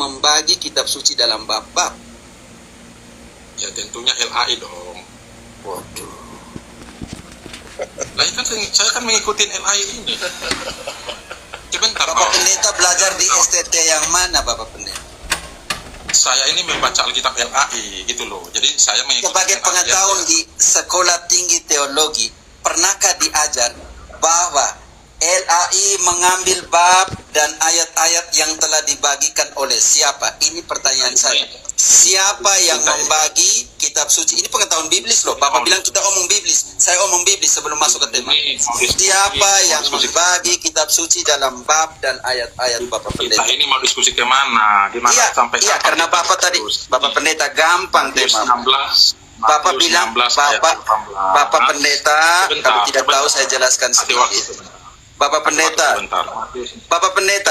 membagi kitab suci dalam bab-bab? Ya tentunya LAI dong. Waduh. Lah kan saya kan mengikuti LAI ini. Sebentar. Bapak Pendeta belajar di STT yang mana, Bapak Pendeta? Saya ini membaca Alkitab LAI gitu loh. Jadi saya mengikuti Sebagai pengetahuan di Sekolah Tinggi Teologi, pernahkah diajar bahwa LAI mengambil bab dan ayat-ayat yang telah dibagikan oleh siapa? Ini pertanyaan saya. Siapa yang membagi kitab suci? Ini pengetahuan biblis loh. Bapak bilang kita omong biblis. Saya omong biblis sebelum masuk ke tema. Siapa yang membagi kitab suci dalam bab dan ayat-ayat, Bapak Pendeta? Kita ini mau diskusi kemana? Di mana sampai iya, karena Bapak tadi, Bapak Pendeta gampang tema. Bapak bilang, Bapak Pendeta, kalau tidak tahu saya jelaskan sedikit. Bapak Pendeta,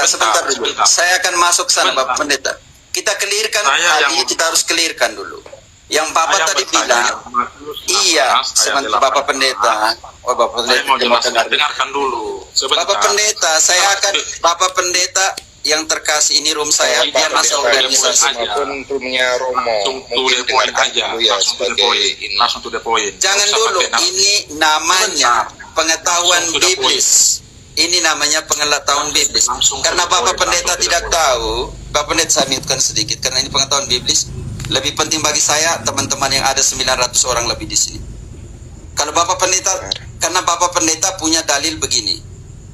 sebentar dulu. Saya akan masuk sana, Bapak Pendeta. Kita clearkan tadi, kita harus clearkan dulu. Yang Bapak tadi bilang, iya, sebentar Bapak Pendeta. Oh, Bapak Pendeta, dengarkan dulu. Bapak Pendeta, saya akan, Bapak Pendeta yang terkasih, ini room saya, biar masuk organisasi. Maupun roomnya Romo, mungkin dengarkan dulu ya sebagai ini. Langsung to the point. Jangan dulu, ini namanya pengetahuan biblis. Ini namanya pengetahuan biblis. Karena Bapak Pendeta tidak tahu, Bapak Pendeta saya minutkan sedikit, karena ini pengetahuan biblis. Lebih penting bagi saya, teman-teman yang ada 900 orang lebih di sini. Kalau Bapak Pendeta, karena Bapak Pendeta punya dalil begini,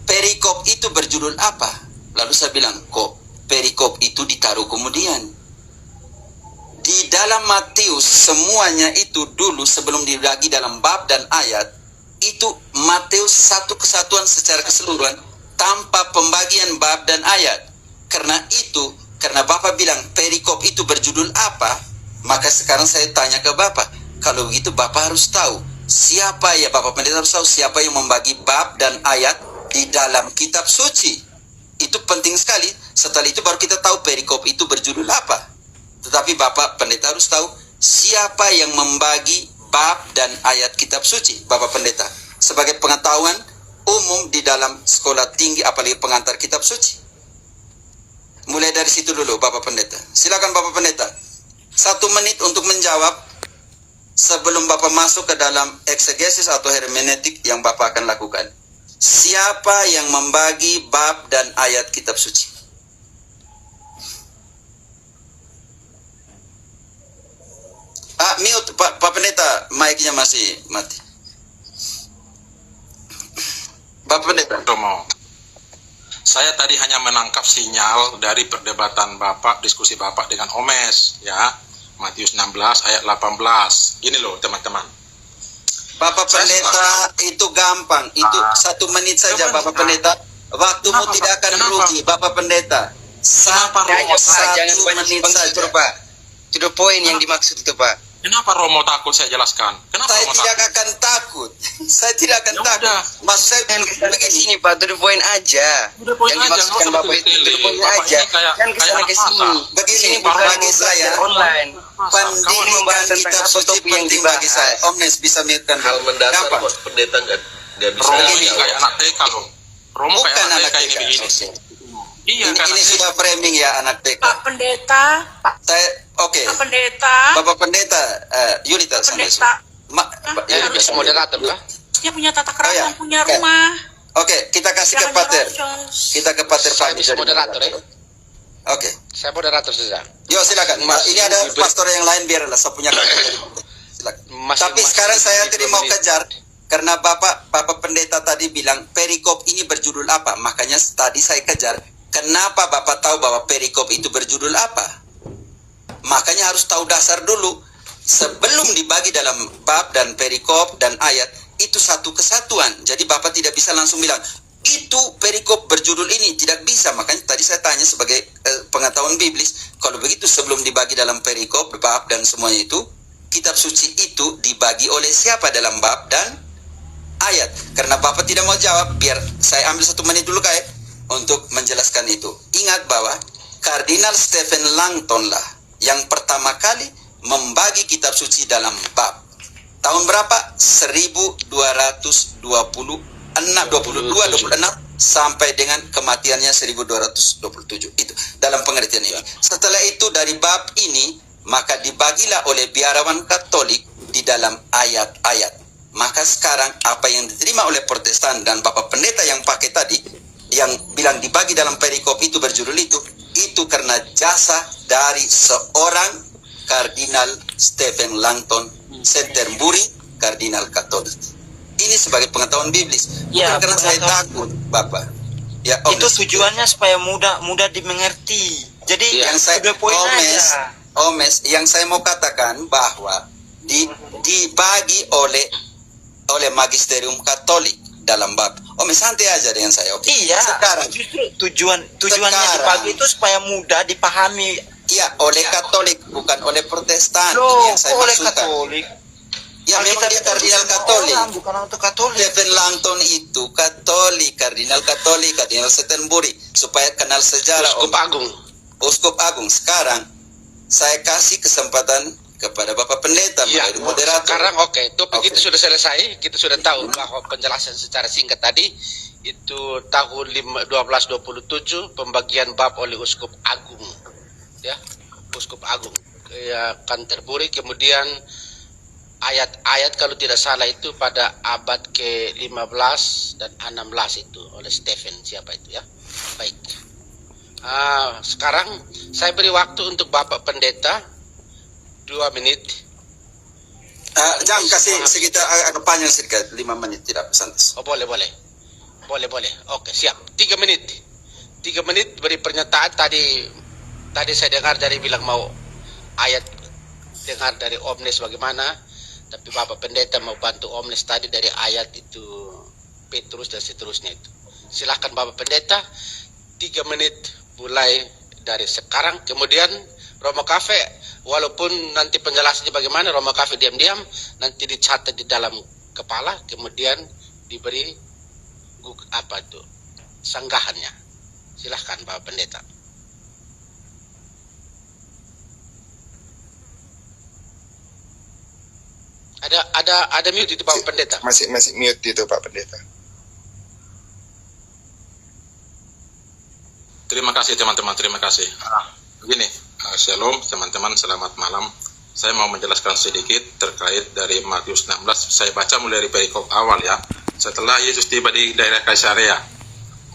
perikop itu berjudul apa? Lalu saya bilang, kok perikop itu ditaruh kemudian? Di dalam Matius, semuanya itu dulu sebelum dibagi dalam bab dan ayat, itu Matius satu kesatuan secara keseluruhan tanpa pembagian bab dan ayat. Karena Bapak bilang perikop itu berjudul apa, maka sekarang saya tanya ke Bapak, kalau begitu Bapak harus tahu siapa ya, Bapak Pendeta harus tahu siapa yang membagi bab dan ayat di dalam kitab suci. Itu penting sekali. Setelah itu baru kita tahu perikop itu berjudul apa. Tetapi Bapak Pendeta harus tahu siapa yang membagi bab dan ayat kitab suci, Bapak Pendeta, sebagai pengetahuan umum di dalam sekolah tinggi, apalagi pengantar kitab suci. Mulai dari situ dulu, Bapak Pendeta. Silakan Bapak Pendeta, 1 menit untuk menjawab sebelum Bapak masuk ke dalam eksegesis atau hermeneutik yang Bapak akan lakukan. Siapa yang membagi bab dan ayat kitab suci? Mute, Pak Pendeta, mic-nya masih mati. Bapak Pendeta. Saya tadi hanya menangkap sinyal dari perdebatan Bapak, diskusi Bapak dengan Omes, ya. Matius 16 ayat 18. Gini loh, teman-teman. Bapak Pendeta, itu gampang. Itu 1 menit saja, Bapak Pendeta. Waktumu tidak akan rugi, Bapak Pendeta. Jangan banyak menit Pak. Itu poin yang dimaksud itu, Pak. Kenapa Romo takut saya jelaskan? Kenapa Saya Romo tidak akan takut. Saya tidak akan takut. Maksud saya begini, Ini Pak, to the point aja. Yang dimaksudkan Bapak itu to the point aja. Jangan kesana ke sini. Begini, bukan bagi saya online. pendidikan kitab suci penting bagi saya. Omnes bisa mirkan hal mendasar Kenapa? Mas Pendeta nggak bisa. Romo ini kayak anak TK loh. Romo kayak Bukan anak anak TK ini TK. begini. Iya, Ini sudah framing ya, anak TK. Pak Pendeta, Oke. Pak Pendeta, Bapak Pendeta, Yulita sampai Pendeta. Bisa moderator kah? Dia punya tata kerama, ya. punya Oke. rumah. Oke, kita kasih ke Jangan Pater. nyerocos. Kita ke Pater Saya Pak. bisa moderator ya. Oke. Saya moderator saja. Yo, silakan. Ini ada pastor yang lain, biarlah saya punya silakan. Tapi sekarang saya tadi mau kejar karena Bapak Pendeta tadi bilang perikop ini berjudul apa. Makanya tadi saya kejar. Kenapa Bapak tahu bahwa perikop itu berjudul apa? Makanya harus tahu dasar dulu. Sebelum dibagi dalam bab dan perikop dan ayat, itu satu kesatuan. Jadi Bapak tidak bisa langsung bilang, itu perikop berjudul ini. Tidak bisa. Makanya tadi saya tanya sebagai pengetahuan biblis, kalau begitu sebelum dibagi dalam perikop, bab dan semuanya itu, kitab suci itu dibagi oleh siapa dalam bab dan ayat? Karena Bapak tidak mau jawab, biar saya ambil 1 menit dulu kayak untuk menjelaskan itu. Ingat bahwa Kardinal Stephen Langton lah yang pertama kali membagi kitab suci dalam bab. Tahun berapa? 1226 sampai dengan kematiannya 1227. Itu dalam pengertian ini. Setelah itu dari bab ini maka dibagilah oleh biarawan Katolik di dalam ayat-ayat. Maka sekarang apa yang diterima oleh Protestan dan Bapak Pendeta yang pakai tadi, yang bilang dibagi dalam perikop itu berjudul itu karena jasa dari seorang Kardinal Stephen Langton Canterbury, Kardinal Katolik. Ini sebagai pengetahuan biblis. Ya, Bukan karena saya takut, Bapak. Ya, Itu tujuannya supaya mudah dimengerti. Jadi yang saya udah poin aja. Omes, yang saya mau katakan bahwa dibagi oleh magisterium Katolik dalam bab. Santai aja dengan saya. Oke. Iya. Sekarang justru tujuannya dibagi itu supaya mudah dipahami. Iya, oleh Katolik bukan oleh Protestan. Loh, Yang saya oleh maksudkan. Katolik. Ya, memang dia kardinal Katolik. Bukan untuk Katolik. Stephen Langton itu Katolik, Kardinal Katolik, Kardinal Canterbury, supaya kenal sejarah. Uskup Agung. Sekarang saya kasih kesempatan kepada Bapak Pendeta menjadi moderator. Sekarang topik itu sudah selesai. Kita sudah tahu bahwa penjelasan secara singkat tadi itu tahun 1227 pembagian bab oleh Uskup Agung, ya, Uskup Agung ya, Canterbury. Kemudian ayat-ayat kalau tidak salah itu pada abad ke-15 dan 16 itu oleh Stephen siapa itu ya. Baik. Sekarang saya beri waktu untuk Bapak Pendeta 2 menit. Jangan kasih sekitar agak panjang sedikit, 5 menit tidak santai. Boleh. Oke, siap. 3 menit. 3 menit beri pernyataan tadi saya dengar dari bilang mau ayat dengar dari Omnes bagaimana, tapi Bapak Pendeta mau bantu Omnes tadi dari ayat itu Petrus dan seterusnya itu. Silakan Bapak Pendeta 3 menit mulai dari sekarang. Kemudian Roma Cafe, walaupun nanti penjelasannya bagaimana, Roma Cafe diam-diam nanti dicatat di dalam kepala, kemudian diberi sanggahannya. Silahkan Bapak Pendeta. Ada mute itu Bapak Pendeta. Masih mute itu Pak Pendeta. Terima kasih teman-teman, terima kasih. Begini, Shalom teman-teman, selamat malam. Saya mau menjelaskan sedikit terkait dari Matius 16. Saya baca mulai dari perikop awal ya. Setelah Yesus tiba di daerah Kaisarea,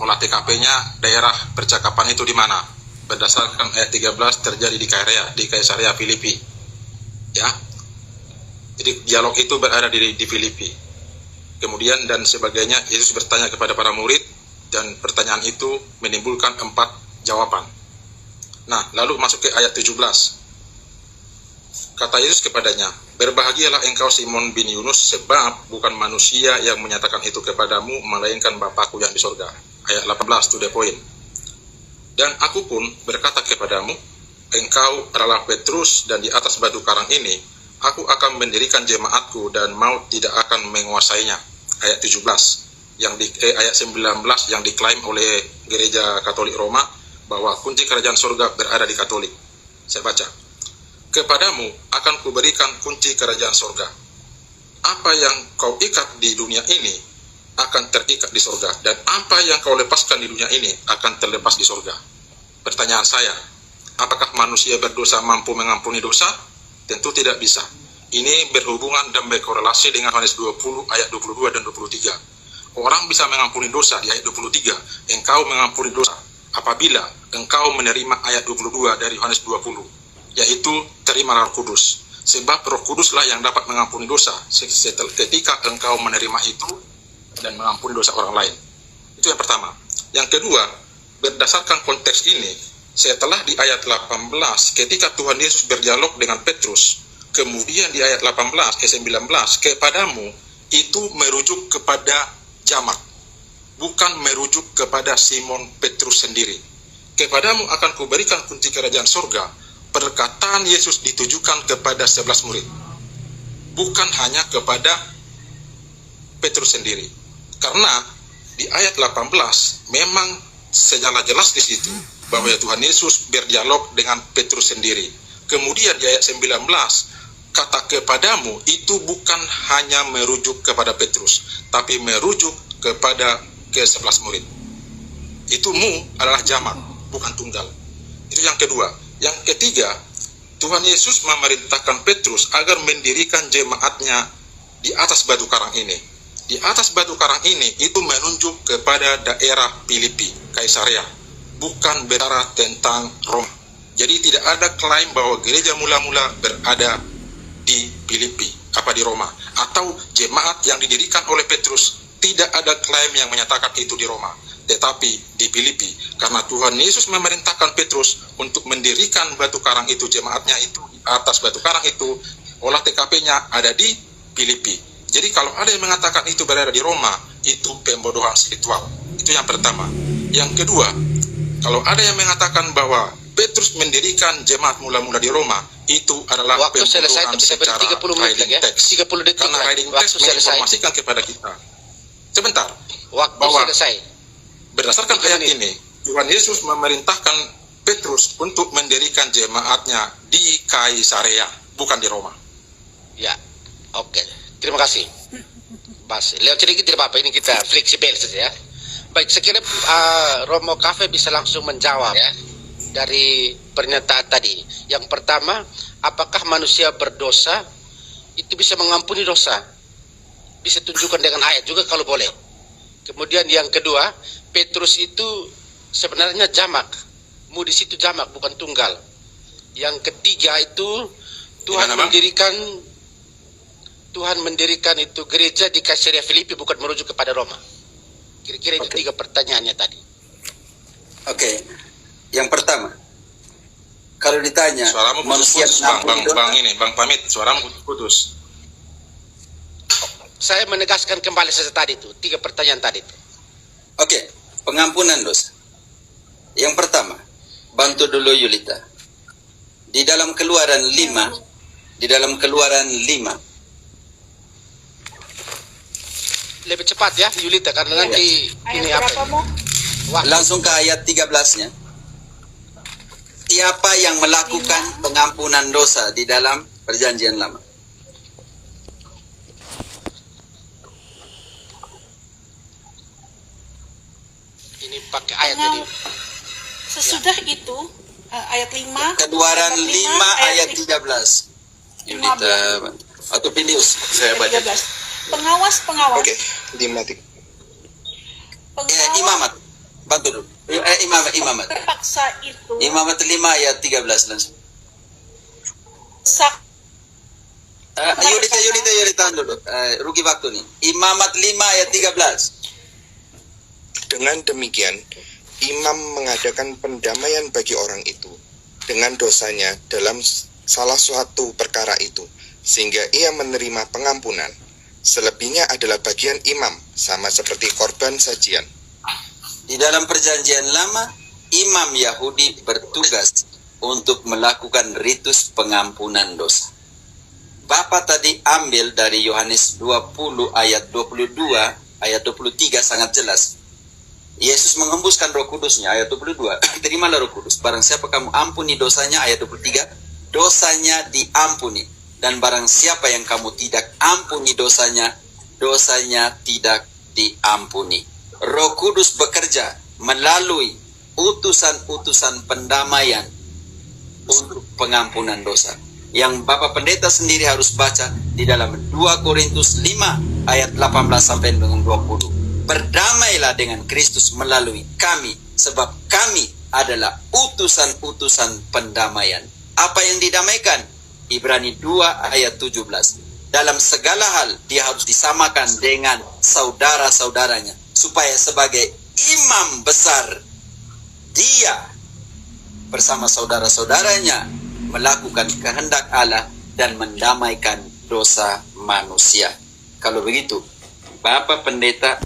olah TKP-nya daerah percakapan itu di mana? Berdasarkan ayat 13 terjadi di Kaisarea Filipi. Ya. Jadi dialog itu berada di Filipi. Kemudian dan sebagainya, Yesus bertanya kepada para murid dan pertanyaan itu menimbulkan 4 jawaban. Nah, lalu masuk ke ayat 17. Kata Yesus kepadanya, "Berbahagialah engkau Simon bin Yunus, sebab bukan manusia yang menyatakan itu kepadamu, melainkan Bapakku yang di sorga." Ayat 18, to the point. "Dan aku pun berkata kepadamu, engkau adalah Petrus, dan di atas batu karang ini, aku akan mendirikan jemaatku, dan maut tidak akan menguasainya." Ayat 17. Ayat 19 yang diklaim oleh Gereja Katolik Roma, bahwa kunci kerajaan surga berada di Katolik. Saya baca. "Kepadamu akan kuberikan kunci kerajaan surga. Apa yang kau ikat di dunia ini akan terikat di surga, dan apa yang kau lepaskan di dunia ini akan terlepas di surga." Pertanyaan saya, apakah manusia berdosa mampu mengampuni dosa? Tentu tidak bisa. Ini berhubungan dan berkorelasi dengan Yohanes 20 ayat 22 dan 23. Orang bisa mengampuni dosa di ayat 23. Engkau mengampuni dosa apabila engkau menerima ayat 22 dari Yohanes 20, yaitu terima Roh Kudus. Sebab Roh Kuduslah yang dapat mengampuni dosa ketika engkau menerima itu dan mengampuni dosa orang lain. Itu yang pertama. Yang kedua, berdasarkan konteks ini, setelah di ayat 18 ketika Tuhan Yesus berdialog dengan Petrus, kemudian di ayat 18 ke 19 kepadamu, itu merujuk kepada jamak, bukan merujuk kepada Simon Petrus sendiri. Kepadamu akan kuberikan kunci kerajaan surga. Perkataan Yesus ditujukan kepada 11 murid, bukan hanya kepada Petrus sendiri. Karena di ayat 18 memang secara jelas di situ bahwa Tuhan Yesus berdialog dengan Petrus sendiri. Kemudian di ayat 19 kata kepadamu itu bukan hanya merujuk kepada Petrus, tapi merujuk kepada ke-11 murid. itu mu adalah jamak, bukan tunggal. Itu yang kedua. Yang ketiga, Tuhan Yesus memerintahkan Petrus agar mendirikan jemaatnya di atas batu karang ini. Di atas batu karang ini itu menunjuk kepada daerah Filipi, Kaisarea, bukan bicara tentang Roma. Jadi tidak ada klaim bahwa gereja mula-mula berada di Filipi, di Roma, atau jemaat yang didirikan oleh Petrus. Tidak ada klaim yang menyatakan itu di Roma, tetapi di Filipi, karena Tuhan Yesus memerintahkan Petrus untuk mendirikan batu karang itu, jemaatnya itu di atas batu karang itu, olah TKP-nya ada di Filipi. Jadi kalau ada yang mengatakan itu berada di Roma, itu pembodohan spiritual. Itu yang pertama. Yang kedua, kalau ada yang mengatakan bahwa Petrus mendirikan jemaat mula-mula di Roma, itu adalah Waktu selesai, pembodohan bisa secara 30 menit lagi ya. 30 detik karena lagi. writing Waktu text selesai. menginformasikan kepada kita. Sebentar. Waktu Bahwa selesai. berdasarkan 3 ayat menit. ini, Tuhan Yesus memerintahkan Petrus untuk mendirikan jemaatnya di Kaisarea, bukan di Roma. Ya, oke. Terima kasih. Bas, lewat sedikit tidak apa-apa. Ini kita fleksibel saja ya. Baik, sekiranya Romo Cafe bisa langsung menjawab dari pernyataan tadi. Yang pertama, apakah manusia berdosa itu bisa mengampuni dosa? Bisa tunjukkan dengan ayat juga kalau boleh. Kemudian yang kedua, Petrus itu sebenarnya jamak. Mu di situ jamak, bukan tunggal. Yang ketiga itu Tuhan Gimana, Bang? mendirikan itu gereja di Kaisarea Filipi, bukan merujuk kepada Roma. Kira-kira itu tiga pertanyaannya tadi. Oke. Yang pertama, kalau ditanya Suaramu manusia putus-putus, mengampuni dosa, Bang Pamit, suaramu putus. Saya menegaskan kembali saja tadi itu, tiga pertanyaan tadi itu. oke, pengampunan dosa. Yang pertama, bantu dulu Yulita. Di dalam Keluaran 5, Lebih cepat ya Yulita, karena nanti ini Ayat apa? berapa mau? Waktu. langsung ke ayat 13-nya. Siapa yang melakukan pengampunan dosa di dalam Perjanjian Lama? Ini pakai ayat jadi. Sesudah itu ayat 5. Keluaran 5 ayat 13. Yulita atau Pilius, saya baca. 13. Pengawas. Oke, 5 Imamat. Bantu dulu. Imamat. Terpaksa itu Imamat 5 ayat 13 langsung. sak Yulita dulu. Rugi waktu nih. Imamat 5 ayat 13. Dengan demikian, imam mengadakan pendamaian bagi orang itu dengan dosanya dalam salah suatu perkara itu, sehingga ia menerima pengampunan. Selebihnya adalah bagian imam, sama seperti korban sajian. Di dalam Perjanjian Lama, imam Yahudi bertugas untuk melakukan ritus pengampunan dosa. Bapak tadi ambil dari Yohanes 20 ayat 22, ayat 23 sangat jelas. Yesus menghembuskan Roh Kudusnya, ayat 22. Terimalah Roh Kudus. Barang siapa kamu ampuni dosanya, ayat 23, dosanya diampuni. Dan barang siapa yang kamu tidak ampuni dosanya, dosanya tidak diampuni. Roh Kudus bekerja melalui utusan-utusan pendamaian untuk pengampunan dosa. Yang Bapak Pendeta sendiri harus baca di dalam 2 Korintus 5 ayat 18 sampai dengan 20. Berdamailah dengan Kristus melalui kami, sebab kami adalah utusan-utusan pendamaian. Apa yang didamaikan? Ibrani 2 ayat 17. Dalam segala hal dia harus disamakan dengan saudara-saudaranya, supaya sebagai imam besar dia bersama saudara-saudaranya melakukan kehendak Allah dan mendamaikan dosa manusia. Kalau begitu, Bapak Pendeta,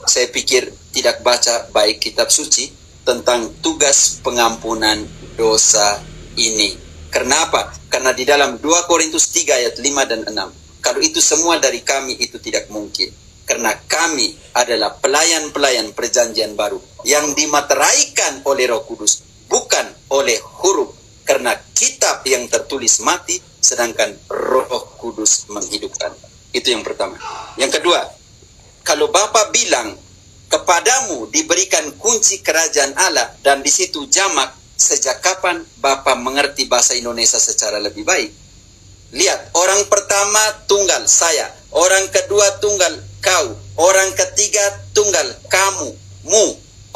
saya pikir tidak baca baik kitab suci tentang tugas pengampunan dosa ini. Kenapa? Karena di dalam 2 Korintus 3 ayat 5 dan 6. Kalau itu semua dari kami, itu tidak mungkin. Karena kami adalah pelayan-pelayan perjanjian baru yang dimateraikan oleh Roh Kudus, bukan oleh huruf. Karena kitab yang tertulis mati, sedangkan Roh Kudus menghidupkan. Itu yang pertama. Yang kedua, kalau Bapak bilang kepadamu diberikan kunci kerajaan Allah, dan di situ jamak. Sejak kapan Bapak mengerti bahasa Indonesia secara lebih baik? Lihat, orang pertama tunggal, saya. Orang kedua tunggal, kau. Orang ketiga tunggal, kamu, mu.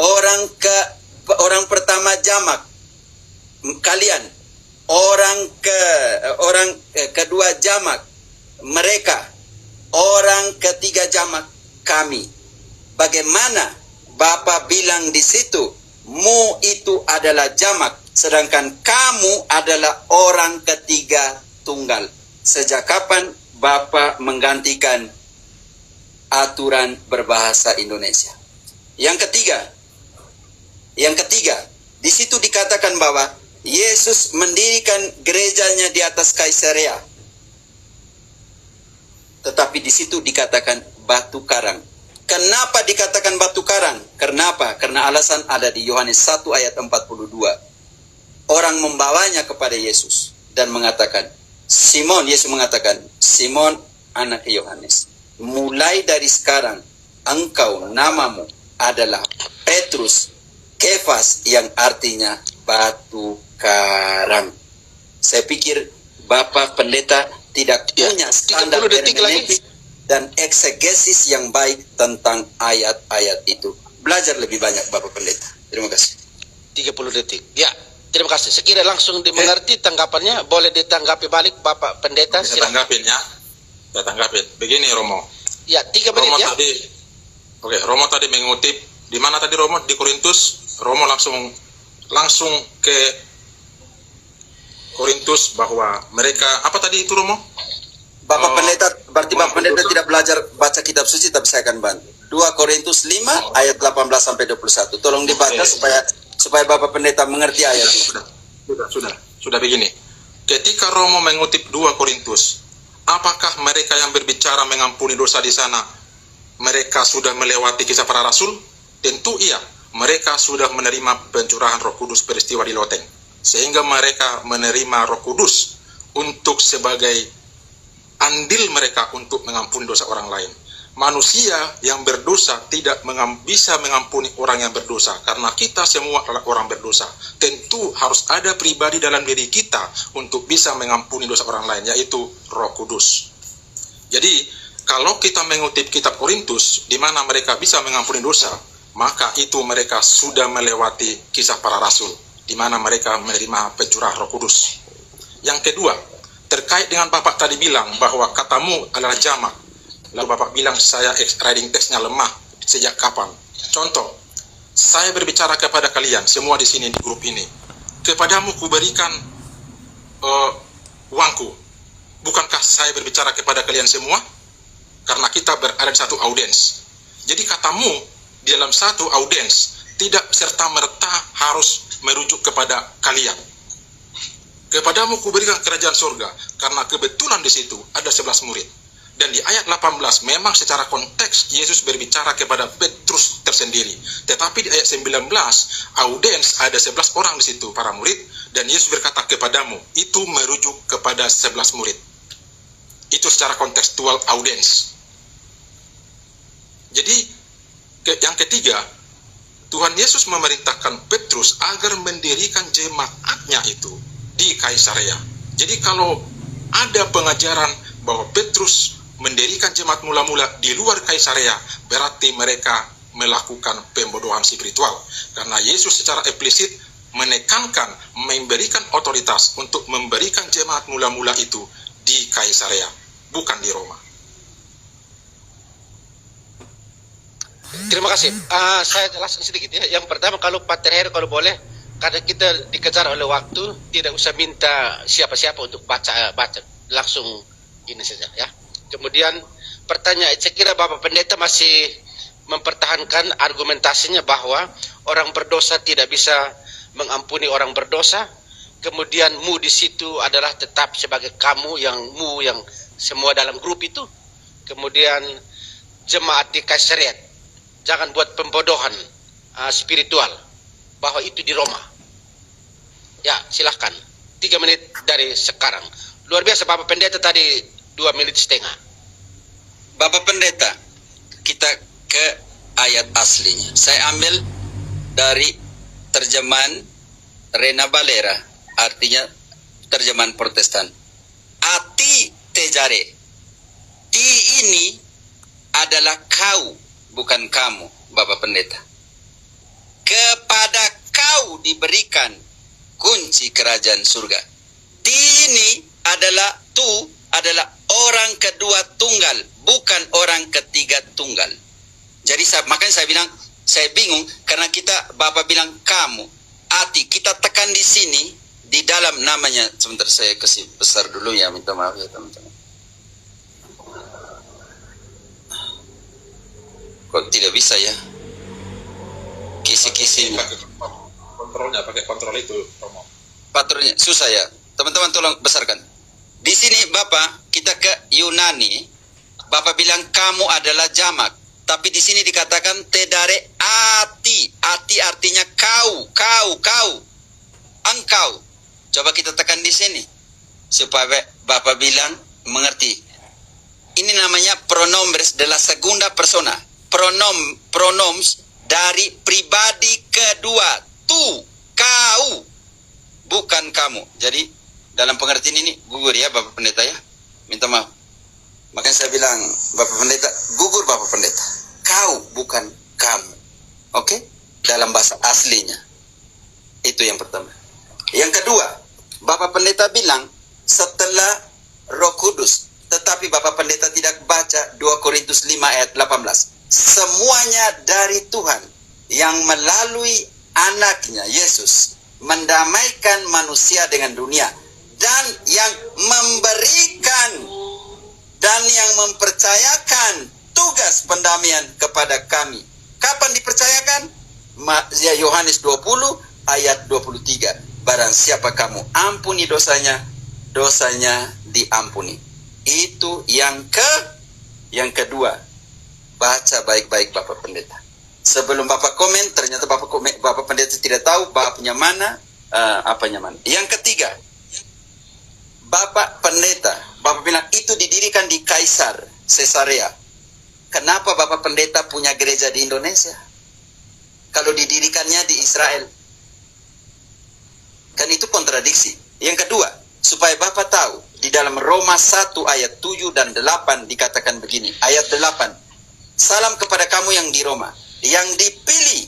Orang pertama jamak, kalian. Orang kedua jamak, mereka. Orang ketiga jamak, kami. Bagaimana Bapak bilang di situ? Mu itu adalah jamak, sedangkan kamu adalah orang ketiga tunggal. Sejak kapan Bapak menggantikan aturan berbahasa Indonesia? Yang ketiga, di situ dikatakan bahwa Yesus mendirikan gerejanya di atas Kaisarea. Tetapi di situ dikatakan batu karang. Kenapa dikatakan batu karang? Kenapa? Karena alasan ada di Yohanes 1 ayat 42. Orang membawanya kepada Yesus dan mengatakan, Yesus mengatakan, Simon anak Yohanes, mulai dari sekarang engkau namamu adalah Petrus, Kefas, yang artinya batu karang. Saya pikir Bapak Pendeta tidak punya standar hermeneutik dan eksegesis yang baik tentang ayat-ayat itu. Belajar lebih banyak Bapak Pendeta. Terima kasih. 30 detik. Ya, terima kasih. Sekiranya langsung dimengerti tanggapannya, boleh ditanggapi balik Bapak Pendeta. Saya tanggapin ya. Saya tanggapin. Begini Romo. Ya, 3 menit Romo ya. Romo tadi mengutip di mana tadi Romo? Di Korintus. Romo langsung ke Korintus bahwa mereka apa tadi itu Romo? Bapak Pendeta, berarti Bapak Pendeta tidak belajar baca kitab suci, tapi saya akan bantu. 2 Korintus 5 ayat 18 sampai 21. Tolong dibaca supaya Bapak Pendeta mengerti ayat itu. Sudah begini. Ketika Romo mengutip 2 Korintus, apakah mereka yang berbicara mengampuni dosa di sana mereka sudah melewati kisah para rasul? Tentu iya. Mereka sudah menerima pencurahan Roh Kudus peristiwa di loteng, sehingga mereka menerima Roh Kudus untuk sebagai andil mereka untuk mengampuni dosa orang lain. Manusia yang berdosa tidak bisa mengampuni orang yang berdosa, karena kita semua adalah orang berdosa. Tentu harus ada pribadi dalam diri kita untuk bisa mengampuni dosa orang lain, yaitu Roh Kudus. Jadi, kalau kita mengutip kitab Korintus, di mana mereka bisa mengampuni dosa, maka itu mereka sudah melewati kisah para rasul, di mana mereka menerima pencurahan Roh Kudus. Yang kedua, terkait dengan Bapak tadi bilang bahwa katamu adalah jamak, lalu Bapak bilang saya reading text-nya lemah, sejak kapan? Contoh, saya berbicara kepada kalian semua di sini di grup ini, kepadamu kuberikan uangku. Bukankah saya berbicara kepada kalian semua? Karena kita berada di satu audiens. Jadi katamu di dalam satu audiens tidak serta-merta harus merujuk kepada kalian. Kepadamu kuberikan kerajaan surga, karena kebetulan di situ ada 11 murid. Dan di ayat 18 memang secara konteks Yesus berbicara kepada Petrus tersendiri. Tetapi di ayat 19 audiens ada 11 orang di situ para murid, dan Yesus berkata kepadamu, itu merujuk kepada 11 murid. Itu secara kontekstual audiens. Jadi yang ketiga, Tuhan Yesus memerintahkan Petrus agar mendirikan jemaatnya itu di Kaisarea. Jadi kalau ada pengajaran bahwa Petrus mendirikan jemaat mula-mula di luar Kaisarea, berarti mereka melakukan pembodohan spiritual. Karena Yesus secara eksplisit menekankan, memberikan otoritas untuk memberikan jemaat mula-mula itu di Kaisarea, bukan di Roma. Terima kasih. Saya jelaskan sedikit ya. Yang pertama, kalau Pak Terher, kalau boleh, karena kita dikejar oleh waktu, tidak usah minta siapa-siapa untuk baca langsung ini saja ya. Kemudian pertanyaan, saya kira Bapak Pendeta masih mempertahankan argumentasinya bahwa orang berdosa tidak bisa mengampuni orang berdosa. Kemudian mu di situ adalah tetap sebagai kamu yang semua dalam grup itu. Kemudian jemaat di Kaisarea, jangan buat pembodohan spiritual bahwa itu di Roma. Ya, silahkan. 3 menit dari sekarang. Luar biasa Bapak Pendeta tadi 2,5 menit. Bapak Pendeta, kita ke ayat aslinya. Saya ambil dari terjemahan Reina Valera, artinya terjemahan Protestan. Ati tejare. Ti ini adalah kau, bukan kamu, Bapak Pendeta. Kepada kau diberikan kunci kerajaan surga. Ti ini adalah adalah orang kedua tunggal, bukan orang ketiga tunggal. Jadi makanya saya bilang, saya bingung karena Bapak bilang kamu, ati, kita tekan di sini di dalam namanya. Sebentar saya kasih besar dulu ya, minta maaf ya teman-teman. Kok tidak bisa ya? Kisi-kisi. Pakai kontrol itu, Romo. Patronnya susah ya. Teman-teman tolong besarkan. Di sini Bapak, kita ke Yunani, Bapak bilang kamu adalah jamak. Tapi di sini dikatakan tedare ati. Ati artinya kau. Engkau. Coba kita tekan di sini supaya Bapak bilang mengerti. Ini namanya pronombres de la segunda persona. Pronoms dari pribadi kedua. Tu, kau, bukan kamu. Jadi dalam pengertian ini gugur ya Bapak Pendeta ya. Minta maaf. Makanya saya bilang Bapak Pendeta, gugur Bapak Pendeta. Kau bukan kamu. Oke? Dalam bahasa aslinya. Itu yang pertama. Yang kedua, Bapak Pendeta bilang setelah Roh Kudus, tetapi Bapak Pendeta tidak baca 2 Korintus 5 ayat 18. Semuanya dari Tuhan yang melalui anaknya Yesus mendamaikan manusia dengan dunia, dan yang memberikan dan yang mempercayakan tugas pendamaian kepada kami. Kapan dipercayakan? Yohanes 20 ayat 23. Barang siapa kamu ampuni dosanya, dosanya diampuni. Itu yang kedua. Baca baik-baik Bapak Pendeta. Sebelum Bapak komen, ternyata Bapak Pendeta tidak tahu bapaknya mana, apanya mana. Yang ketiga, Bapak Pendeta, Bapak bilang itu didirikan di Caesarea. Kenapa Bapak Pendeta punya gereja di Indonesia? Kalau didirikannya di Israel. Kan itu kontradiksi. Yang kedua, supaya Bapak tahu, di dalam Roma 1 ayat 7 dan 8 dikatakan begini. Ayat 8. Salam kepada kamu yang di Roma, yang dipilih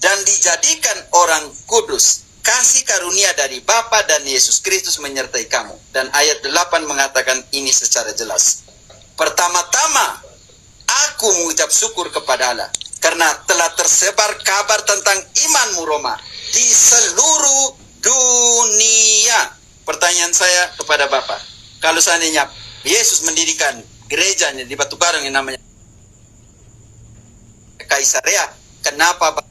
dan dijadikan orang kudus. Kasih karunia dari Bapa dan Yesus Kristus menyertai kamu. Dan ayat 8 mengatakan ini secara jelas. Pertama-tama, aku mengucap syukur kepada Allah karena telah tersebar kabar tentang imanmu Roma di seluruh dunia. Pertanyaan saya kepada Bapak, kalau seandainya Yesus mendirikan gerejanya di Batu Karang yang namanya Caesarea, kenapa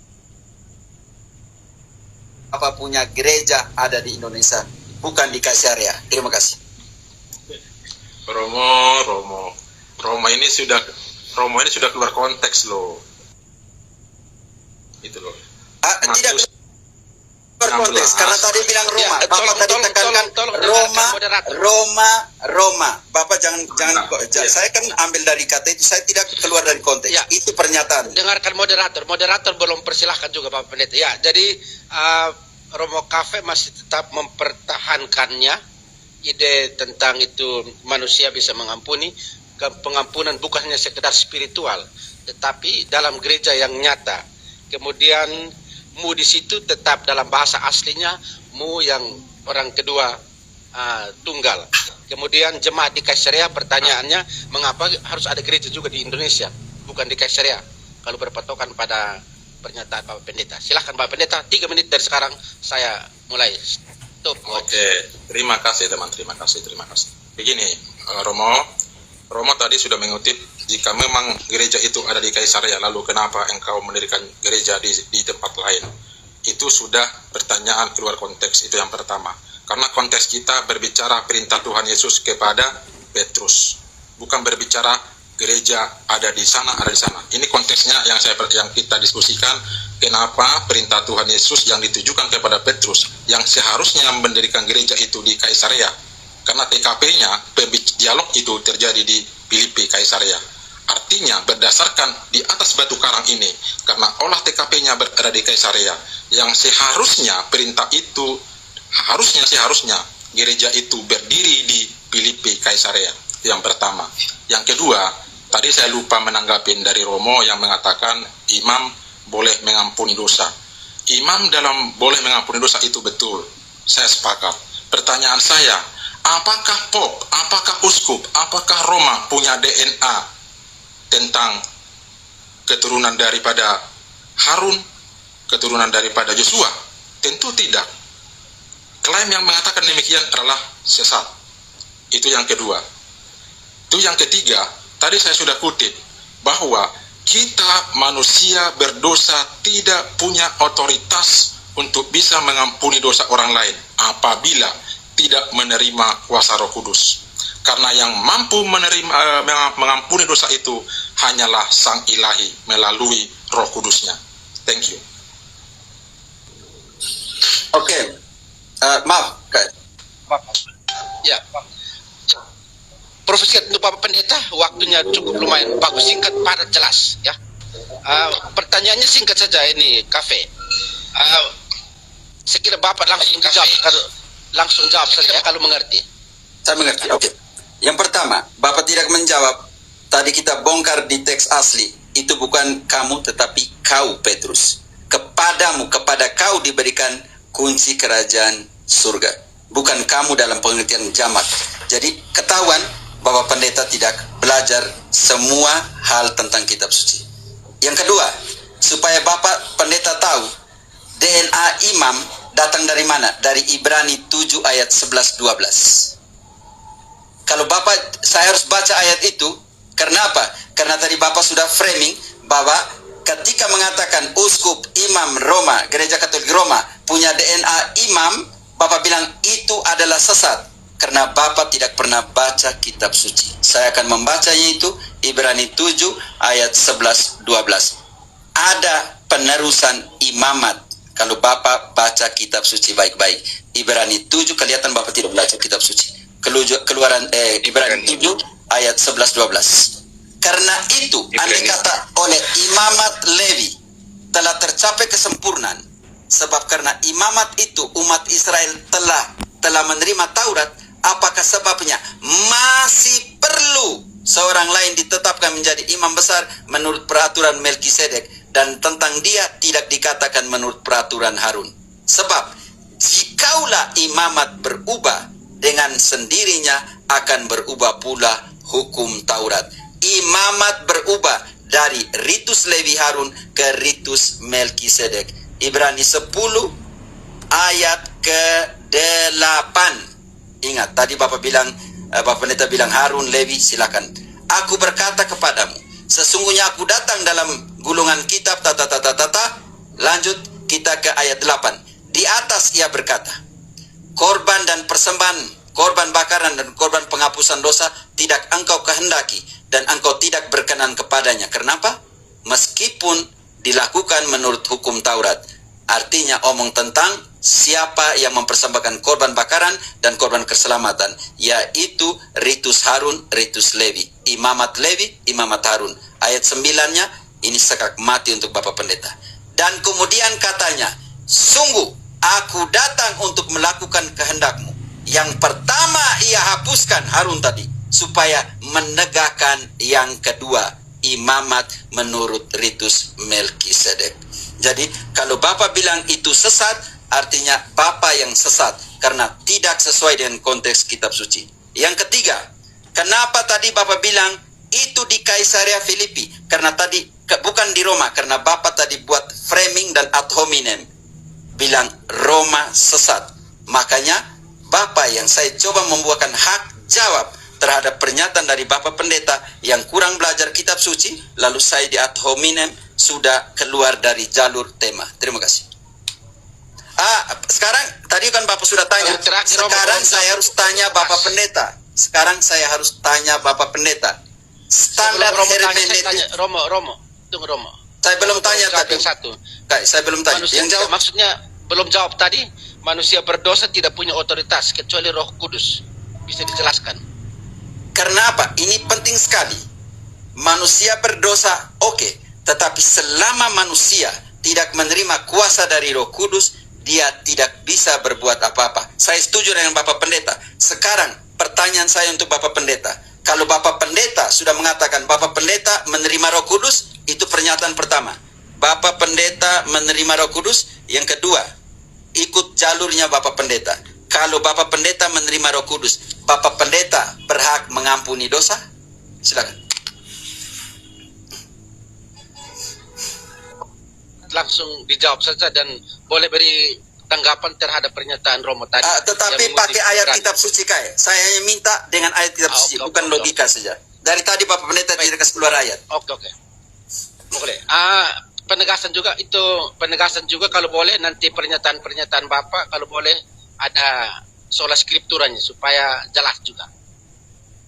Bapak punya gereja ada di Indonesia, bukan di Caesarea? Terima kasih. Roma ini sudah keluar konteks loh. Itu loh. Tidak keluar konteks karena tadi bilang Roma. Ya, Bapak tadi tekankan Roma. Bapak jangan. Saya kan ambil dari kata itu, saya tidak keluar dari konteks. Ya. Itu pernyataan. Dengarkan moderator. Moderator belum persilahkan juga Bapak Pendeta. Ya, jadi Romo Cafe masih tetap mempertahankannya ide tentang itu manusia bisa mengampuni. Pengampunan bukan hanya sekedar spiritual, tetapi dalam gereja yang nyata. Kemudian mu di situ tetap dalam bahasa aslinya mu yang orang kedua tunggal. Kemudian jemaat di Caesarea, pertanyaannya mengapa harus ada gereja juga di Indonesia, bukan di Caesarea? Kalau berpatokan pada pernyataan Bapak Pendeta. Silahkan Bapak Pendeta, 3 menit dari sekarang saya mulai stop. Oke, terima kasih teman, terima kasih. Begini, Romo tadi sudah mengutip, jika memang gereja itu ada di Caesarea, lalu kenapa engkau mendirikan gereja di tempat lain? Itu sudah pertanyaan keluar konteks, itu yang pertama. Karena konteks kita berbicara perintah Tuhan Yesus kepada Petrus, bukan berbicara gereja ada di sana, ada di sana. Ini konteksnya yang kita diskusikan, kenapa perintah Tuhan Yesus yang ditujukan kepada Petrus, yang seharusnya mendirikan gereja itu di Caesarea. Karena TKP-nya, dialog itu terjadi di Filipi, Caesarea. Artinya berdasarkan di atas batu karang ini, karena olah TKP-nya berada di Kaisarea, yang seharusnya perintah itu seharusnya gereja itu berdiri di Filipi Kaisarea. Yang pertama. Yang kedua, tadi saya lupa menanggapi dari Romo yang mengatakan imam boleh mengampuni dosa. Imam dalam boleh mengampuni dosa itu betul. Saya sepakat. Pertanyaan saya, apakah Pop, apakah Uskup, apakah Roma punya DNA tentang keturunan daripada Harun, keturunan daripada Yosua? Tentu tidak. Klaim yang mengatakan demikian adalah sesat. Itu yang kedua. Itu yang ketiga, tadi saya sudah kutip bahwa kita manusia berdosa tidak punya otoritas untuk bisa mengampuni dosa orang lain apabila tidak menerima kuasa Roh Kudus. Karena yang mampu mengampuni dosa itu hanyalah Sang Ilahi melalui Roh Kudusnya. Thank you. Oke. Maaf. Ya. Profesi untuk Bapak Pendeta, waktunya cukup lumayan bagus, singkat, padat, jelas. Ya. Pertanyaannya singkat saja ini, Kafe. Saya kira Bapak langsung jawab saja kalau mengerti. Saya mengerti. Oke. Yang pertama, Bapak tidak menjawab. Tadi kita bongkar di teks asli. Itu bukan kamu, tetapi kau, Petrus. Kepada kau diberikan kunci kerajaan surga. Bukan kamu dalam pengertian jamak. Jadi ketahuan Bapak Pendeta tidak belajar semua hal tentang kitab suci. Yang kedua, supaya Bapak Pendeta tahu DNA imam datang dari mana? Dari Ibrani 7 ayat 11-12. Kalau Bapak, saya harus baca ayat itu. Karena apa? Karena tadi Bapak sudah framing bahwa ketika mengatakan uskup, imam Roma, gereja Katolik Roma punya DNA imam, Bapak bilang itu adalah sesat. Karena Bapak tidak pernah baca kitab suci. Saya akan membacanya itu, Ibrani 7 ayat 11-12. Ada penerusan imamat. Kalau Bapak baca kitab suci baik-baik. Ibrani 7, kelihatan Bapak tidak baca kitab suci. Ibrani 7 ayat 11-12. Karena itu, andai kata oleh imamat Levi telah tercapai kesempurnaan. Sebab karena imamat itu umat Israel telah menerima Taurat, apakah sebabnya masih perlu seorang lain ditetapkan menjadi imam besar menurut peraturan Melkisedek, dan tentang dia tidak dikatakan menurut peraturan Harun? Sebab jikalau imamat berubah, dengan sendirinya akan berubah pula hukum Taurat. Imamat berubah dari ritus Levi Harun ke ritus Melkisedek. Ibrani 10 ayat ke-8. Ingat, tadi Bapak Pendeta bilang Harun, Levi, silakan. Aku berkata kepadamu, sesungguhnya aku datang dalam gulungan kitab, Lanjut kita ke ayat 8. Di atas ia berkata, korban dan persembahan, korban bakaran dan korban penghapusan dosa tidak engkau kehendaki, dan engkau tidak berkenan kepadanya. Kenapa? Meskipun dilakukan menurut hukum Taurat. Artinya omong tentang siapa yang mempersembahkan korban bakaran dan korban keselamatan, yaitu ritus Harun, ritus Levi. Imamat Levi, imamat Harun. Ayat 9-nya, ini sekak mati untuk Bapak Pendeta. Dan kemudian katanya, sungguh aku datang untuk melakukan kehendakmu. Yang pertama ia hapuskan Harun tadi, supaya menegakkan yang kedua, imamat menurut ritus Melkisedek. Jadi kalau Bapak bilang itu sesat, artinya Bapak yang sesat karena tidak sesuai dengan konteks kitab suci. Yang ketiga, kenapa tadi Bapak bilang itu di Kaisarea Filipi? Karena tadi bukan di Roma, karena Bapak tadi buat framing dan ad hominem, bilang Roma sesat. Makanya Bapak yang saya coba membuatkan hak jawab terhadap pernyataan dari Bapak Pendeta yang kurang belajar kitab suci, lalu saya di ad hominem sudah keluar dari jalur tema. Terima kasih. Sekarang tadi kan Bapak sudah tanya. Sekarang saya harus tanya Bapak Pendeta. Sekarang saya harus tanya Bapak Pendeta. Standar hermeneutik. Romo. Tunggu Romo. Saya belum tanya tadi. Saya belum tanya. Yang jawab maksudnya belum jawab tadi. Manusia berdosa tidak punya otoritas kecuali Roh Kudus. Bisa dijelaskan? Karena apa? Ini penting sekali. manusia berdosa, oke. Tetapi selama manusia tidak menerima kuasa dari Roh Kudus, dia tidak bisa berbuat apa-apa. Saya setuju dengan Bapak Pendeta. Sekarang pertanyaan saya untuk Bapak Pendeta. Kalau Bapak Pendeta sudah mengatakan Bapak Pendeta menerima Roh Kudus, itu pernyataan pertama. Bapak Pendeta menerima Roh Kudus. Yang kedua, ikut jalurnya Bapak Pendeta. Kalau Bapak Pendeta menerima Roh Kudus, Bapak Pendeta berhak mengampuni dosa? Silakan. Langsung dijawab saja dan boleh beri tanggapan terhadap pernyataan Romo tadi. Tetapi yang pakai mengutip ayat Ibrani. kitab suci kayak. Saya hanya minta dengan ayat kitab suci, oke, bukan oke, logika saja. Dari tadi Bapak Pendeta tidak kasih keluar ayat. Oke. Boleh. Penegasan juga kalau boleh nanti pernyataan Bapak kalau boleh ada sola scripturanya supaya jelas juga.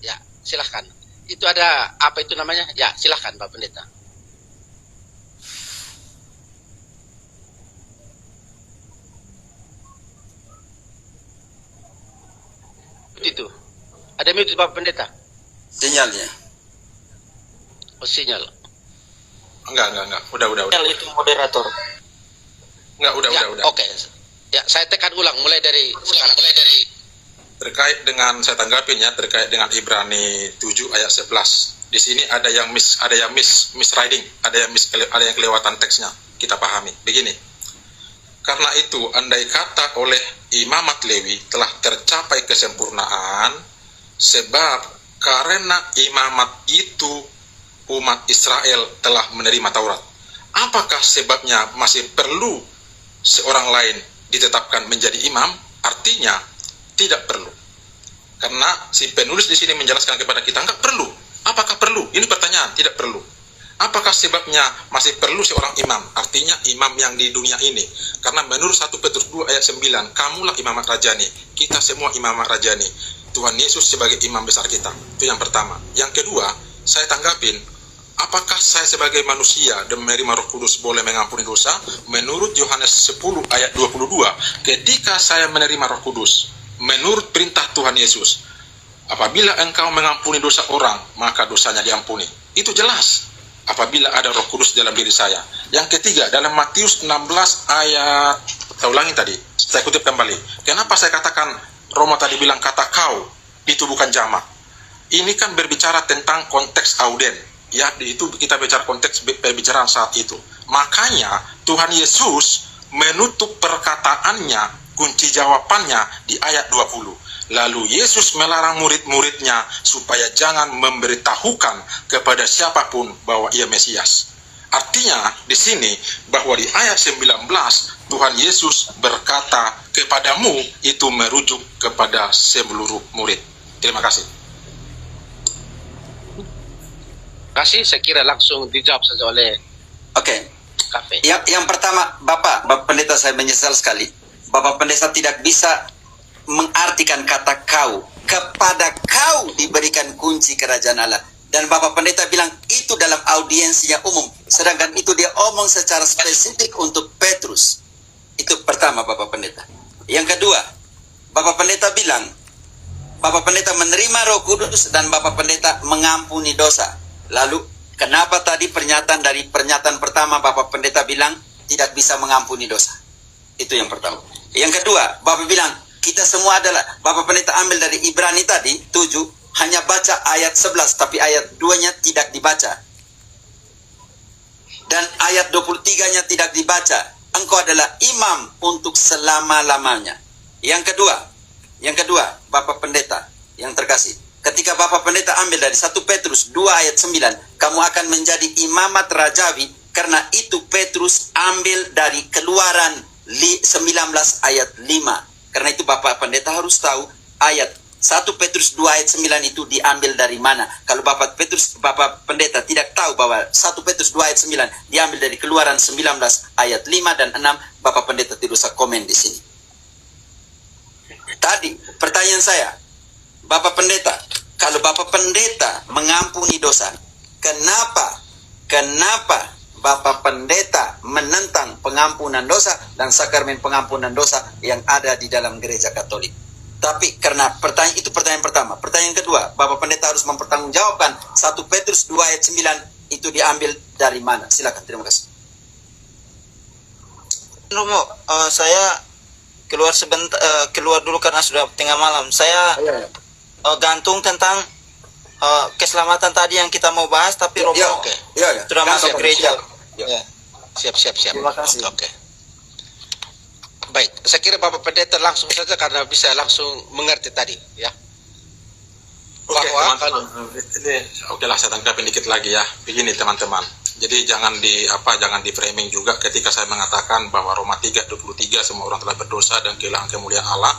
Ya, silahkan. Itu ada apa itu namanya? Ya, silahkan Pak Pendeta. Itu. Ada mute Bapak Pendeta? Sinyalnya. Oh, sinyal. Enggak. Udah. Itu moderator. Enggak, udah. Oke. Ya, saya tekan ulang mulai dari sekarang. Terkait dengan saya tanggapin ya, terkait dengan Ibrani 7 ayat 11. Di sini ada yang misreading, ada yang kelewatan teksnya. Kita pahami. Begini. Karena itu, andai kata oleh imamat Lewi telah tercapai kesempurnaan, sebab karena imamat itu umat Israel telah menerima Taurat. Apakah sebabnya masih perlu seorang lain ditetapkan menjadi imam? Artinya tidak perlu. Karena si penulis di sini menjelaskan kepada kita enggak perlu. Apakah perlu? Ini pertanyaan, tidak perlu. Apakah sebabnya masih perlu seorang imam? Artinya imam yang di dunia ini. Karena menurut 1 Petrus 2 ayat 9, kamulah imamat rajani. Kita semua imamat rajani. Tuhan Yesus sebagai imam besar kita. Itu yang pertama. Yang kedua, saya tanggapin, apakah saya sebagai manusia dan menerima Roh Kudus boleh mengampuni dosa? Menurut Yohanes 10 ayat 22, ketika saya menerima Roh Kudus, menurut perintah Tuhan Yesus, apabila engkau mengampuni dosa orang, maka dosanya diampuni. Itu jelas. Apabila ada Roh Kudus dalam diri saya. Yang ketiga, dalam Matius 16 ayat, saya ulangi tadi, saya kutip kembali. Kenapa saya katakan Romo tadi bilang kata kau, itu bukan jamak. Ini kan berbicara tentang konteks auden. Ya, itu kita bicara konteks pembicaraan saat itu. Makanya Tuhan Yesus menutup perkataannya, kunci jawabannya di ayat 20. Lalu Yesus melarang murid-muridnya supaya jangan memberitahukan kepada siapapun bahwa ia Mesias. Artinya di sini bahwa di ayat 19 Tuhan Yesus berkata kepadamu, itu merujuk kepada seluruh murid. Terima kasih. Saya kira langsung dijawab saja oleh Oke. Kafe. Yang pertama, Bapak Pendeta, saya menyesal sekali. Bapak Pendeta tidak bisa mengartikan kata kau. Kepada kau diberikan kunci kerajaan Allah. Dan Bapak Pendeta bilang itu dalam audiensinya umum. Sedangkan itu dia omong secara spesifik untuk Petrus. Itu pertama Bapak Pendeta. Yang kedua, Bapak Pendeta bilang, Bapak Pendeta menerima Roh Kudus dan Bapak Pendeta mengampuni dosa. Lalu kenapa tadi pernyataan pertama Bapak Pendeta bilang tidak bisa mengampuni dosa? Itu yang pertama. Yang kedua, Bapak bilang kita semua adalah, Bapak Pendeta ambil dari Ibrani tadi 7, hanya baca ayat 11 tapi ayat 2-nya tidak dibaca. Dan ayat 23-nya tidak dibaca. Engkau adalah imam untuk selama-lamanya. Yang kedua, Bapak Pendeta yang terkasih, ketika Bapak Pendeta ambil dari 1 Petrus 2 ayat 9, kamu akan menjadi imamat rajawi, karena itu Petrus ambil dari Keluaran 19 ayat 5. Karena itu Bapak Pendeta harus tahu ayat 1 Petrus 2 ayat 9 itu diambil dari mana. Kalau Bapak Pendeta tidak tahu bahwa 1 Petrus 2 ayat 9 diambil dari Keluaran 19 ayat 5 dan 6, Bapak Pendeta tidak usah komen di sini. Tadi pertanyaan saya, Bapak Pendeta, kalau Bapak Pendeta mengampuni dosa, kenapa Bapak Pendeta menentang pengampunan dosa dan sakramen pengampunan dosa yang ada di dalam gereja Katolik? Tapi karena pertanyaan pertama. Pertanyaan kedua, Bapak Pendeta harus mempertanggungjawabkan 1 Petrus 2 ayat 9 itu diambil dari mana? Silakan, terima kasih. Romo, saya keluar sebentar, keluar dulu karena sudah tengah malam. Saya gantung tentang keselamatan tadi yang kita mau bahas, tapi Romo Oke. Ya. sudah masuk gereja. Ya. Siap. Terima kasih. Oke. Baik, saya kira Bapak Pendeta langsung saja karena bisa langsung mengerti tadi, ya. Oke, Bahwa teman-teman, ini oke lah saya tangkapin dikit lagi ya. Begini teman-teman. Jadi jangan di framing juga ketika saya mengatakan bahwa Roma 3:23 semua orang telah berdosa dan kehilangan kemuliaan Allah.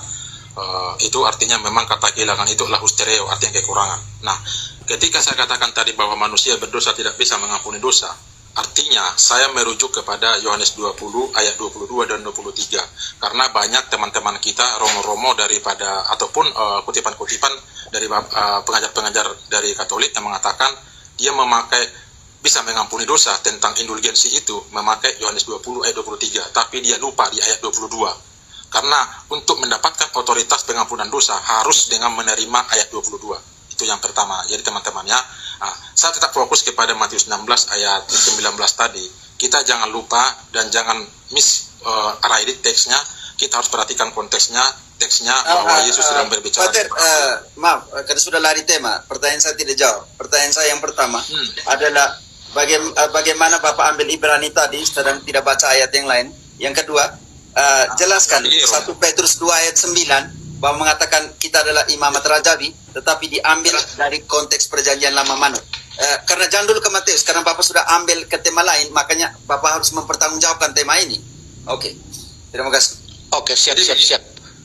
Itu artinya memang kata kehilangan itu adalah hustereo, artinya kekurangan. Nah, ketika saya katakan tadi bahwa manusia berdosa tidak bisa mengampuni dosa, artinya saya merujuk kepada Yohanes 20 ayat 22 dan 23. Karena banyak teman-teman kita romo-romo daripada ataupun kutipan-kutipan dari pengajar-pengajar dari Katolik yang mengatakan dia memakai bisa mengampuni dosa tentang indulgensi itu memakai Yohanes 20 ayat 23, tapi dia lupa di ayat 22. Karena untuk mendapatkan otoritas pengampunan dosa harus dengan menerima ayat 22. Itu yang pertama. Jadi teman-teman ya, saya tetap fokus kepada Matius 16 ayat 19 tadi. Kita jangan lupa dan jangan misread teksnya. Kita harus perhatikan konteksnya bahwa Yesus sedang berbicara. Pater, maaf, karena sudah lari tema. Pertanyaan saya tidak jawab. Pertanyaan saya yang pertama adalah bagaimana Bapak ambil Ibrani tadi, sedang tidak baca ayat yang lain. Yang kedua, jelaskan 1 Petrus 2 ayat 9 bahwa mengatakan kita adalah imamat rajawi, tetapi diambil dari konteks perjanjian lama Manut. Karena jangan dulu ke Matius, karena Bapak sudah ambil ke tema lain, makanya Bapak harus mempertanggungjawabkan tema ini. Oke, terima kasih. Oke, siap.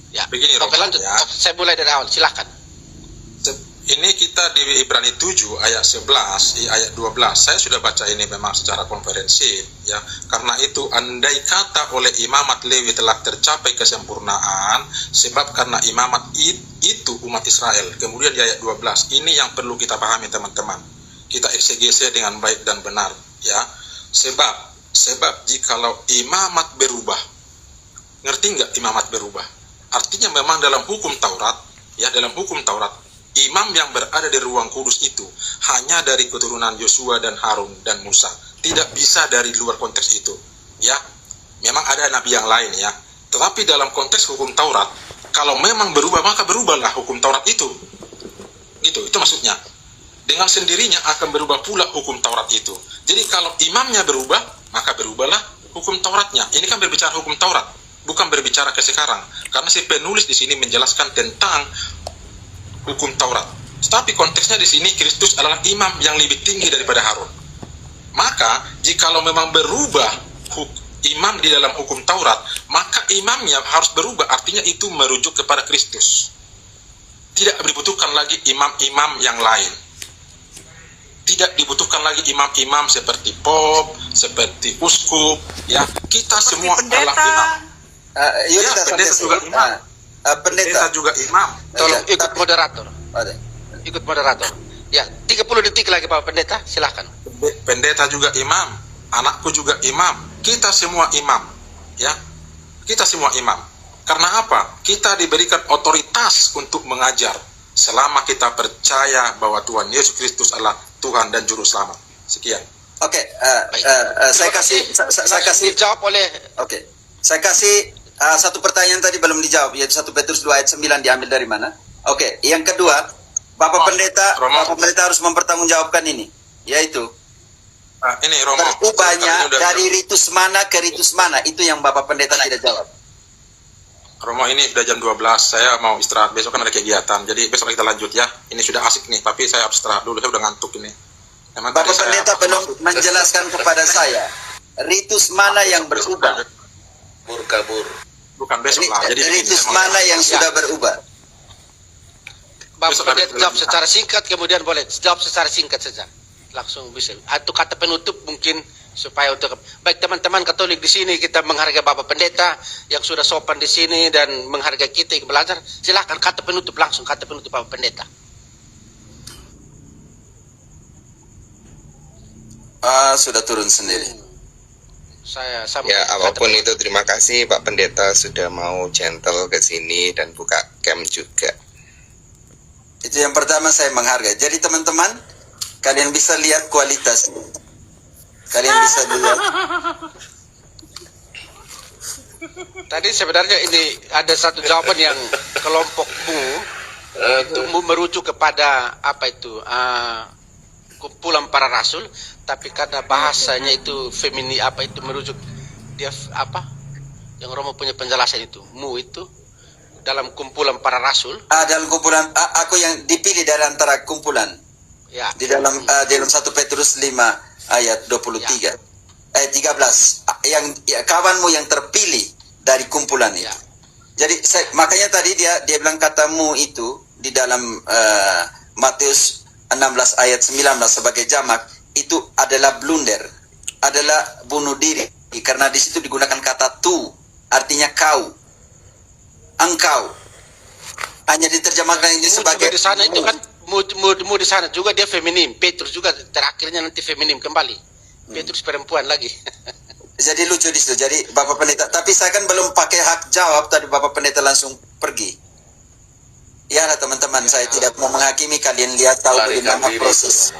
Ya. Begini, Oke, Romo, lanjut. ya. Saya mulai dari awal, silakan. Ini kita di Ibrani 7 ayat 11, ayat 12. Saya sudah baca ini memang secara konferensi ya. Karena itu andai kata oleh imamat Lewi telah tercapai kesempurnaan, sebab karena imamat itu umat Israel. Kemudian di ayat 12, ini yang perlu kita pahami teman-teman. Kita eksegese dengan baik dan benar ya. Sebab jikalau imamat berubah, ngerti nggak imamat berubah? Artinya memang dalam hukum Taurat, ya dalam hukum Taurat, imam yang berada di ruang kudus itu hanya dari keturunan Yosua dan Harun dan Musa. Tidak bisa dari luar konteks itu. Ya, memang ada nabi yang lain ya. Tetapi dalam konteks hukum Taurat, kalau memang berubah maka berubahlah hukum Taurat itu. Gitu, itu maksudnya. Dengan sendirinya akan berubah pula hukum Taurat itu. Jadi kalau imamnya berubah, maka berubahlah hukum Tauratnya. Ini kan berbicara hukum Taurat, bukan berbicara ke sekarang. Karena si penulis di sini menjelaskan tentang hukum Taurat. Tetapi konteksnya di sini Kristus adalah imam yang lebih tinggi daripada Harun. Maka jikalau memang berubah imam di dalam hukum Taurat, maka imamnya harus berubah. Artinya itu merujuk kepada Kristus. Tidak dibutuhkan lagi imam-imam yang lain. Tidak dibutuhkan lagi imam-imam seperti pop, seperti uskup. Ya, kita semua adalah imam. Ya, pendeta juga imam. Pendeta juga imam. Tolong ikut moderator. Ada. Ikut moderator. Ya, 30 detik lagi Bapak Pendeta, silakan. Pendeta juga imam, anakku juga imam. Kita semua imam, ya. Kita semua imam. Karena apa? Kita diberikan otoritas untuk mengajar selama kita percaya bahwa Tuhan Yesus Kristus adalah Tuhan dan Juru Selamat. Sekian. Oke, saya kasih dijawab oleh Oke. Saya kasih satu pertanyaan tadi belum dijawab, yaitu 1 Petrus 2 ayat 9 diambil dari mana? Oke, yang kedua, Bapak Pendeta harus mempertanggungjawabkan ini, yaitu Ini Romo. berubahnya dari ritus mana ke ritus mana, itu yang Bapak Pendeta tidak jawab. Romo, ini sudah jam 12, saya mau istirahat, besok kan ada kegiatan, jadi besok kita lanjut ya. Ini sudah asik nih, tapi saya harus istirahat dulu, saya udah ngantuk ini. Memang Bapak tadi Pendeta belum menjelaskan kepada saya ritus mana yang berubah. Bukan besok lah. Jadi Ritus mana yang sudah berubah? Bapak Besok Pendeta ada- jawab secara singkat, kemudian boleh jawab secara singkat saja. Langsung bisa. Atau kata penutup mungkin supaya untuk baik teman-teman Katolik di sini kita menghargai Bapak Pendeta yang sudah sopan di sini dan menghargai kita yang belajar. Silakan kata penutup langsung kata penutup Bapak Pendeta. Sudah turun sendiri. Ya, apapun itu terima kasih Pak Pendeta sudah mau gentle ke sini dan buka scam juga. Itu yang pertama saya menghargai. Jadi teman-teman, kalian bisa lihat kualitas. Kalian bisa lihat. Tadi sebenarnya ini ada satu jawaban yang kelompokmu itu merujuk kepada apa itu kumpulan para rasul, tapi karena bahasanya itu femini apa itu merujuk dia apa yang Romo punya penjelasan itu itu dalam kumpulan para rasul. Dalam kumpulan aku yang dipilih dari antara kumpulan. Ya. Di dalam 1 Petrus 5 ayat 23. Ayat 13 yang kawanmu yang terpilih dari kumpulan itu. Ya. Jadi makanya tadi dia bilang katamu itu di dalam Matius 16 ayat 19 sebagai jamak itu adalah blunder, adalah bunuh diri karena di situ digunakan kata tu, artinya kau, engkau. Hanya diterjemahkan ini sebagai di sana itu kan mu di sana juga dia feminim, Petrus juga terakhirnya nanti feminim kembali. Petrus perempuan lagi. Jadi lucu di situ. Jadi Bapak Pendeta, tapi saya kan belum pakai hak jawab tadi Bapak Pendeta langsung pergi. Ya lah teman-teman, saya tidak mau menghakimi, kalian lihat tahu bagaimana proses.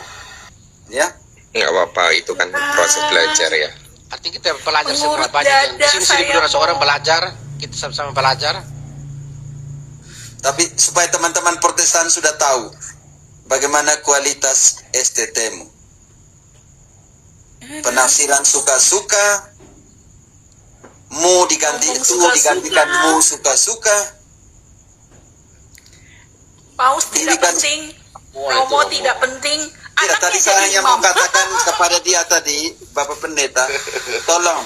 Ya. Nggak apa-apa, itu kan proses belajar ya. Artinya kita belajar semua banyak yang di sini berdua seorang belajar, kita sama-sama belajar. Tapi supaya teman-teman Protestan sudah tahu bagaimana kualitas STT-mu. Penafsiran suka-suka, mu diganti Ngomong itu, suka-suka. digantikan mu suka-suka. Paus tidak kan- penting, Romo tidak penting. Tidak, Anaknya tadi saya jadi hanya imam. mengatakan kepada dia tadi, Bapak Pendeta, tolong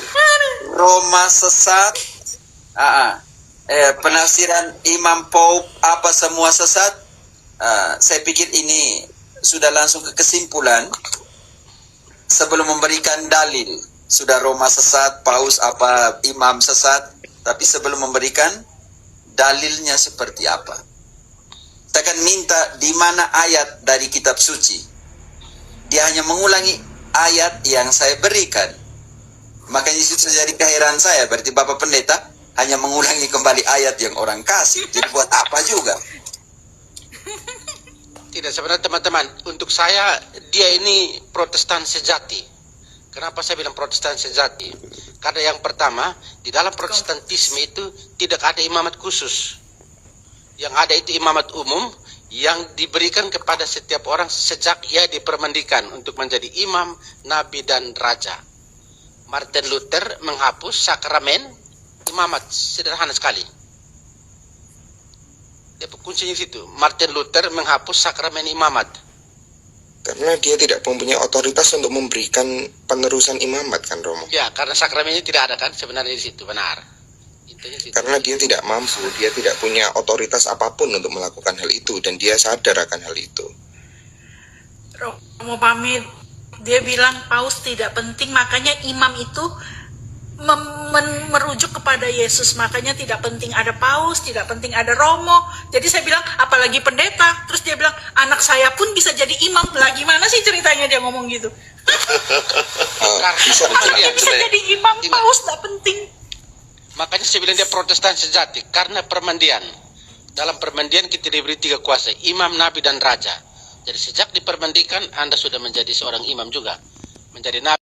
Roma sesat, penafsiran Imam Pope apa semua sesat. Saya pikir ini sudah langsung ke kesimpulan sebelum memberikan dalil. Sudah Roma sesat, Paus apa imam sesat, tapi sebelum memberikan dalilnya seperti apa. Saya akan minta di mana ayat dari kitab suci. Dia hanya mengulangi ayat yang saya berikan. Makanya itu jadi keheranan saya. Berarti Bapak Pendeta hanya mengulangi kembali ayat yang orang kasih. Jadi buat apa juga? Tidak, sebenarnya teman-teman, untuk saya dia ini Protestan sejati. Kenapa saya bilang Protestan sejati? Karena yang pertama, di dalam Protestantisme itu tidak ada imamat khusus. Yang ada itu imamat umum yang diberikan kepada setiap orang sejak ia dipermandikan untuk menjadi imam, nabi, dan raja. Martin Luther menghapus sakramen imamat, sederhana sekali. Kuncinya di situ. Martin Luther menghapus sakramen imamat. Karena dia tidak mempunyai otoritas untuk memberikan penerusan imamat kan, Romo? Ya, karena sakramennya tidak ada kan sebenarnya di situ, benar. Intinya situ. Karena dia tidak mampu, dia tidak punya otoritas apapun untuk melakukan hal itu, dan dia sadar akan hal itu. Romo pamit, dia bilang Paus tidak penting, makanya imam itu merujuk kepada Yesus, makanya tidak penting ada Paus, tidak penting ada Romo. Jadi saya bilang apalagi pendeta, terus dia bilang anak saya pun bisa jadi imam. Lah gimana sih ceritanya dia ngomong gitu? Bisa Anaknya bisa jadi imam, Paus tidak penting. Makanya saya bilang dia Protestan sejati karena permandian. Dalam permandian kita diberi 3 kuasa, imam, nabi, dan raja. Jadi sejak dipermandikan Anda sudah menjadi seorang imam juga, menjadi nabi.